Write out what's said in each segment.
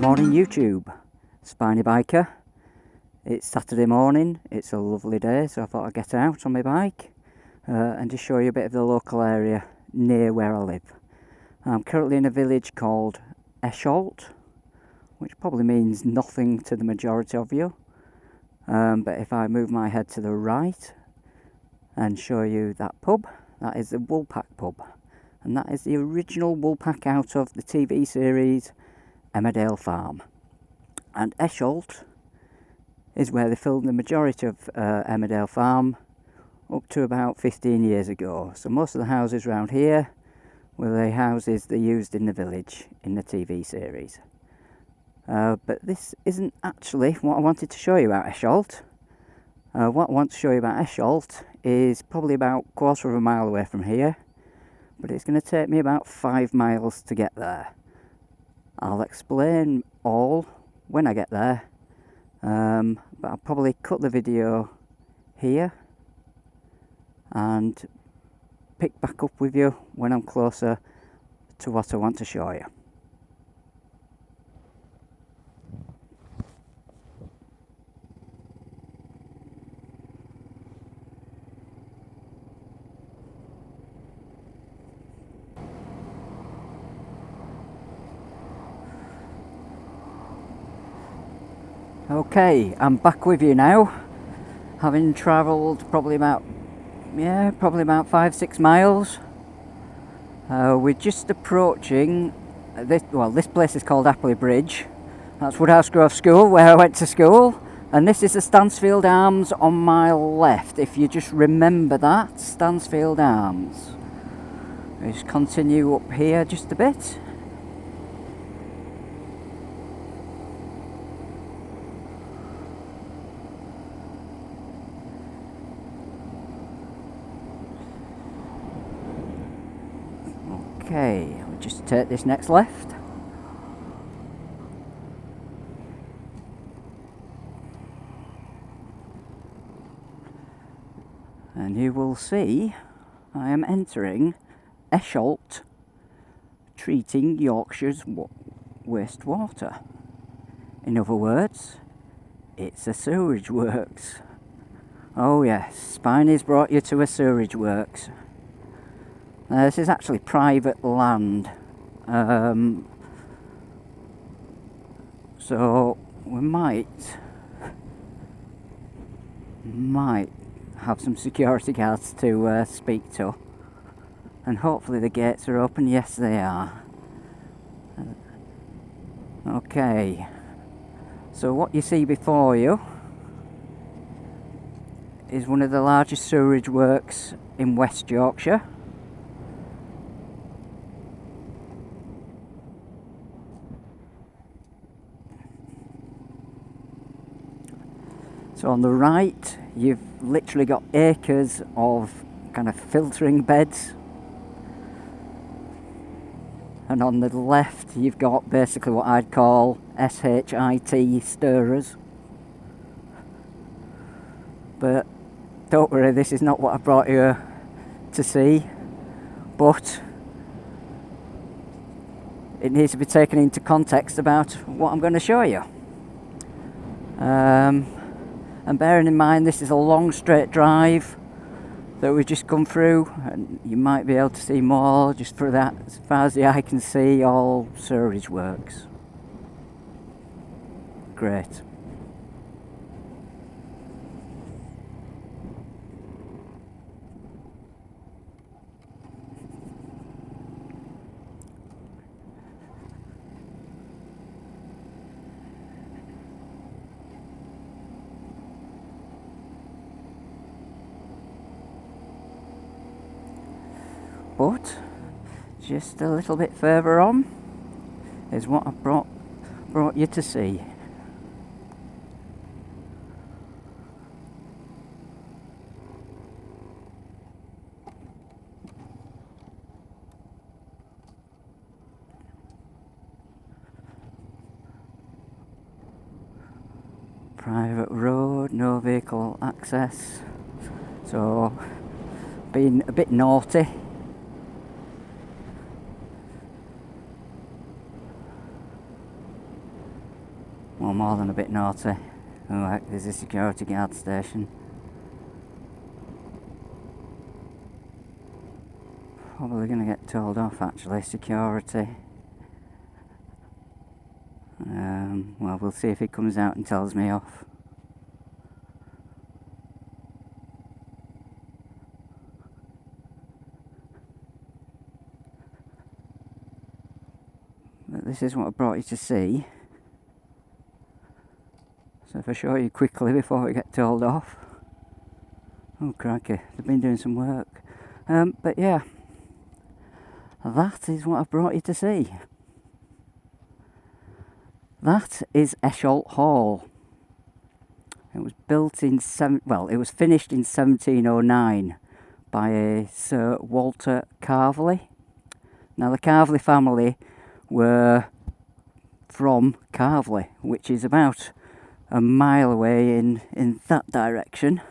Morning YouTube, Spiny Biker. It's Saturday morning, it's a lovely day, so I thought I'd get out on my bike and just show you a bit of the local area near where I live. I'm currently in a village called Esholt, which probably means nothing to the majority of you, but if I move my head to the right and show you that pub, that is the Woolpack pub, and that is the original Woolpack out of the TV series Emmerdale Farm. And Esholt is where they filmed the majority of Emmerdale Farm up to about 15 years ago. So most of the houses around here were the houses they used in the village in the TV series. But this isn't actually what I wanted to show you about Esholt. What I want to show you about Esholt is probably about a quarter of a mile away from here, but it's going to take me about 5 miles to get there. I'll explain all when I get there, but I'll probably cut the video here and pick back up with you when I'm closer to what I want to show you. Okay, I'm back with you now, having travelled probably about 5-6 miles. We're just approaching this place is called Appley Bridge. That's Woodhouse Grove School, where I went to school, and this is the Stansfield Arms on my left. If you just remember that, Stansfield Arms. We just continue up here just a bit. Okay, we'll just take this next left. And you will see I am entering Esholt treating Yorkshire's wastewater. In other words, it's a sewerage works. Oh yes, Spiny's brought you to a sewerage works. This is actually private land, so we might have some security guards to speak to, and hopefully the gates are open. Yes, they are. Okay, so what you see before you is one of the largest sewerage works in West Yorkshire. So on the right, you've literally got acres of kind of filtering beds, and on the left you've got basically what I'd call SHIT stirrers. But don't worry, this is not what I brought you to see, but it needs to be taken into context about what I'm going to show you. And bearing in mind this is a long straight drive that we've just come through, and you might be able to see more just through that, as far as the eye can see, all sewerage works. Great. But just a little bit further on is what I brought you to see. Private road, no vehicle access, so being a bit naughty. Well, more than a bit naughty. Alright, there's a security guard station. Probably going to get told off actually, security. Well, we'll see if he comes out and tells me off. But this is what I brought you to see. So if I show you quickly before we get told off. Oh crikey, they've been doing some work. But yeah, that is what I've brought you to see. That is Esholt Hall. It was built in it was finished in 1709 by a Sir Walter Carvely. Now the Carvely family were from Carvely, which is about a mile away in that direction.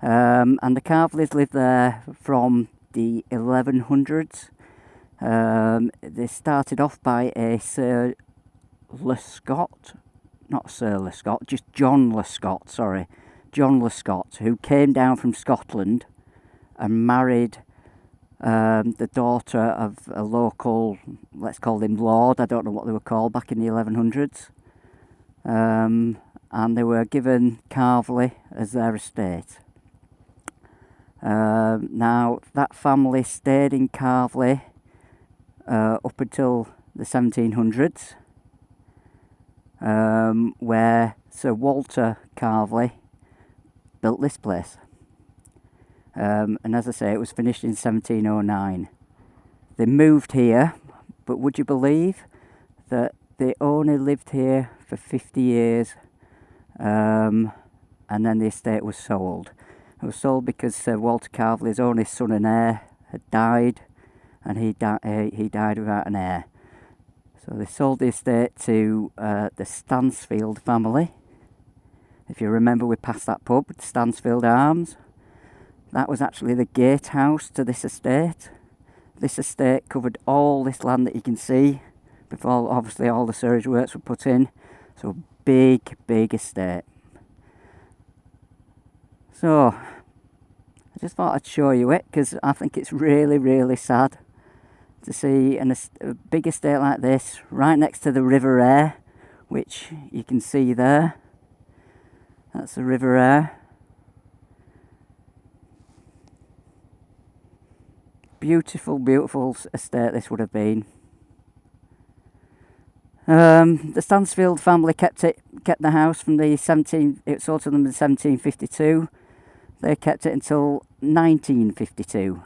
And the Carveleys lived there from the 1100s. They started off by a Sir Lescott, not Sir Lescott, just John Lescott, sorry. John Lescott, who came down from Scotland and married the daughter of a local, let's call him Lord, I don't know what they were called back in the 1100s. And they were given Carvely as their estate. Now, that family stayed in Carvely up until the 1700s. Where Sir Walter Carvely built this place. And as I say, it was finished in 1709. They moved here, but would you believe that they only lived here for 50 years, and then the estate was sold. It was sold because Sir Walter Carvely's only son and heir had died, and he died without an heir. So they sold the estate to the Stansfield family. If you remember, we passed that pub, Stansfield Arms. That was actually the gatehouse to this estate. This estate covered all this land that you can see before obviously all the sewage works were put in. So big estate. So I just thought I'd show you it because I think it's really sad to see a big estate like this right next to the River Aire, which you can see there. That's the River Aire. Beautiful estate this would have been. The Stansfield family kept the house from it was sold to them in 1752. They kept it until 1952.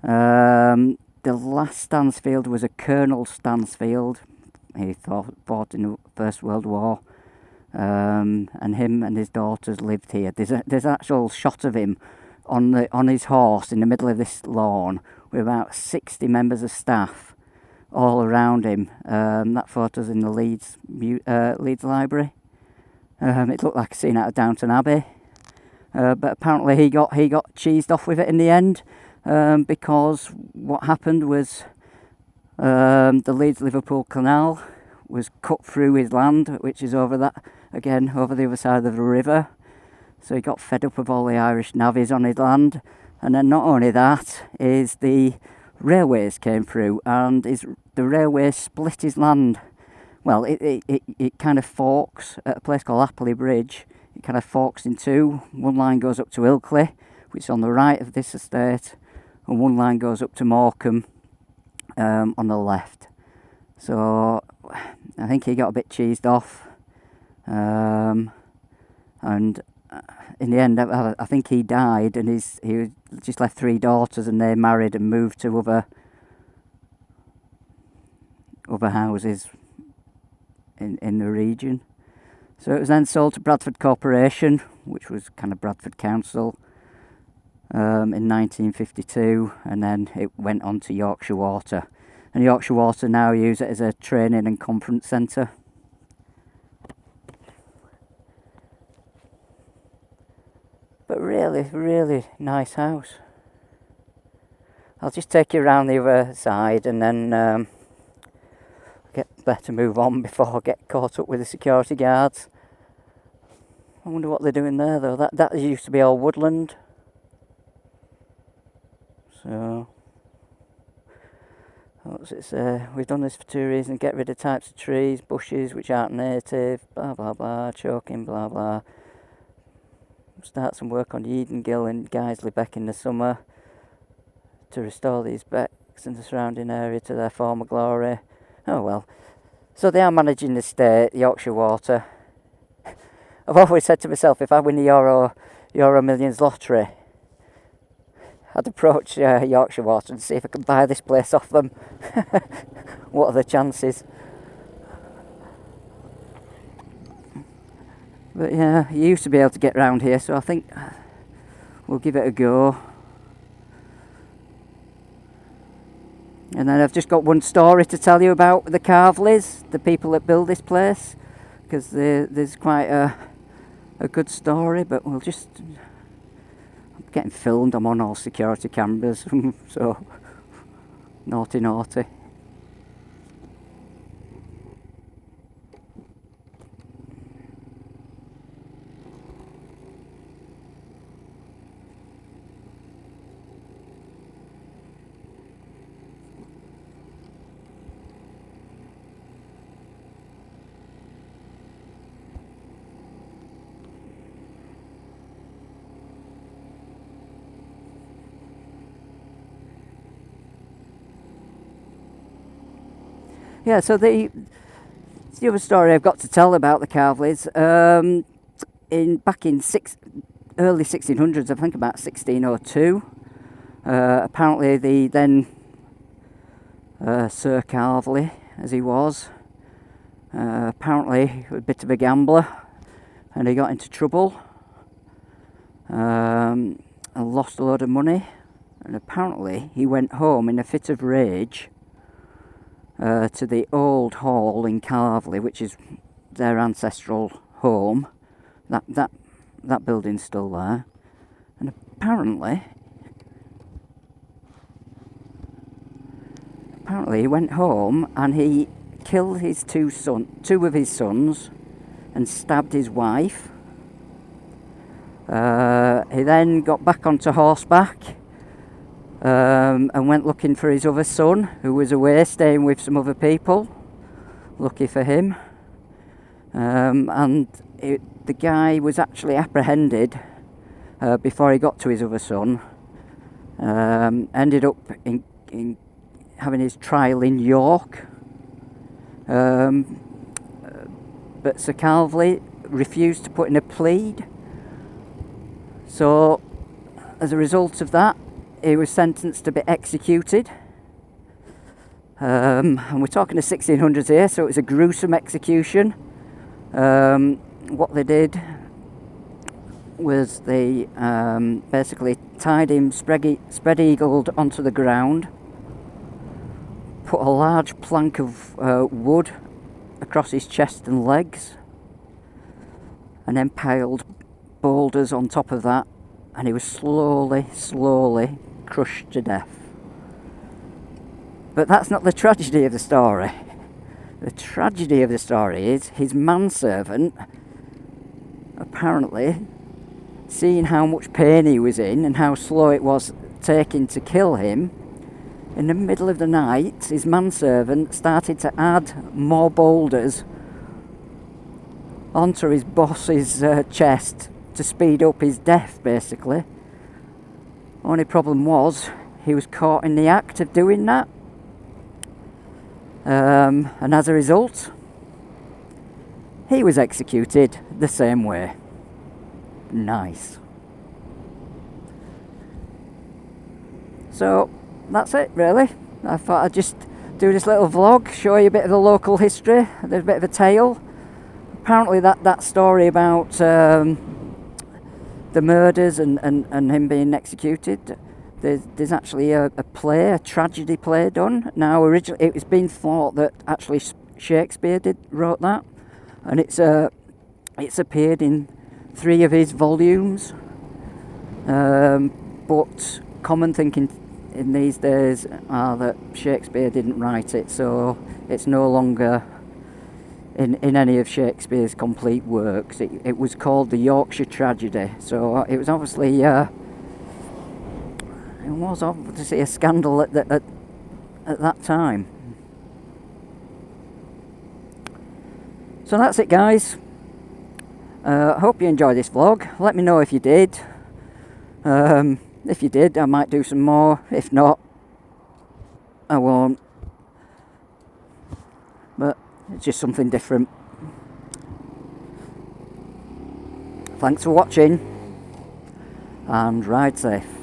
The last Stansfield was a Colonel Stansfield. He fought in the First World War. And him and his daughters lived here. There's an actual shot of him on his horse in the middle of this lawn with about 60 members of staff all around him. That photo's in the Leeds Library. It looked like a scene out of Downton Abbey. But apparently he got cheesed off with it in the end, because what happened was the Leeds-Liverpool Canal was cut through his land, which is over the other side of the river. So he got fed up with all the Irish navvies on his land. And then not only that, is the railways came through, and the railway split his land. Well, it kind of forks at a place called Appley Bridge. It kind of forks in two. One line goes up to Ilkley, which is on the right of this estate, and one line goes up to Morecambe on the left. So I think he got a bit cheesed off, and in the end I think he died, and he just left 3 daughters, and they married and moved to other houses in the region. So it was then sold to Bradford Corporation, which was kind of Bradford Council, in 1952, and then it went on to Yorkshire Water. And Yorkshire Water now use it as a training and conference centre. But really nice house. I'll just take you around the other side and then better move on before I get caught up with the security guards. I wonder what they're doing there though. That used to be all woodland. So, what's it say? We've done this for 2 reasons: get rid of types of trees, bushes which aren't native, blah blah blah, choking, blah blah. Start some work on Yeadon Gill and Guiseley Beck in the summer to restore these becks and the surrounding area to their former glory. Oh well. So they are managing the state, Yorkshire Water. I've always said to myself, if I win the Euro Millions lottery, I'd approach Yorkshire Water and see if I can buy this place off them. What are the chances? But yeah, you used to be able to get round here, so I think we'll give it a go. And then I've just got one story to tell you about the Carvleys, the people that build this place, because there's quite a good story, but we'll just... I'm getting filmed, I'm on all security cameras, so naughty naughty. Yeah, so the other story I've got to tell about the Carvleys, back in early 1600s, I think about 1602, apparently the then Sir Carvley, as he was, apparently a bit of a gambler, and he got into trouble and lost a lot of money, and apparently he went home in a fit of rage to the old hall in Carvley, which is their ancestral home. That building's still there, and apparently he went home and he killed his two of his sons, and stabbed his wife. He then got back onto horseback. And went looking for his other son, who was away staying with some other people. Lucky for him. The guy was actually apprehended before he got to his other son. Ended up in having his trial in York. But Sir Carvley refused to put in a plead. So, as a result of that, he was sentenced to be executed. And we're talking the 1600s here, so it was a gruesome execution. What they did was they basically tied him spread-eagled onto the ground, put a large plank of wood across his chest and legs, and then piled boulders on top of that, and he was slowly crushed to death. But that's not the tragedy of the story. The tragedy of the story is his manservant, apparently, seeing how much pain he was in and how slow it was taking to kill him, in the middle of the night, his manservant started to add more boulders onto his boss's chest to speed up his death, basically. Only problem was, he was caught in the act of doing that. And as a result, he was executed the same way. Nice. So, that's it really. I thought I'd just do this little vlog, show you a bit of the local history. There's a bit of a tale. Apparently that story about the murders and him being executed, there's actually a tragedy play done. Now originally it was being thought that actually Shakespeare wrote that, and it's appeared in 3 of his volumes, but common thinking in these days are that Shakespeare didn't write it, so it's no longer in any of Shakespeare's complete works. It was called the Yorkshire Tragedy, so it was obviously a scandal at that time. So that's it, guys. I hope you enjoyed this vlog. Let me know if you did. If you did, I might do some more. If not, I won't. But it's just something different. Thanks for watching, and ride safe.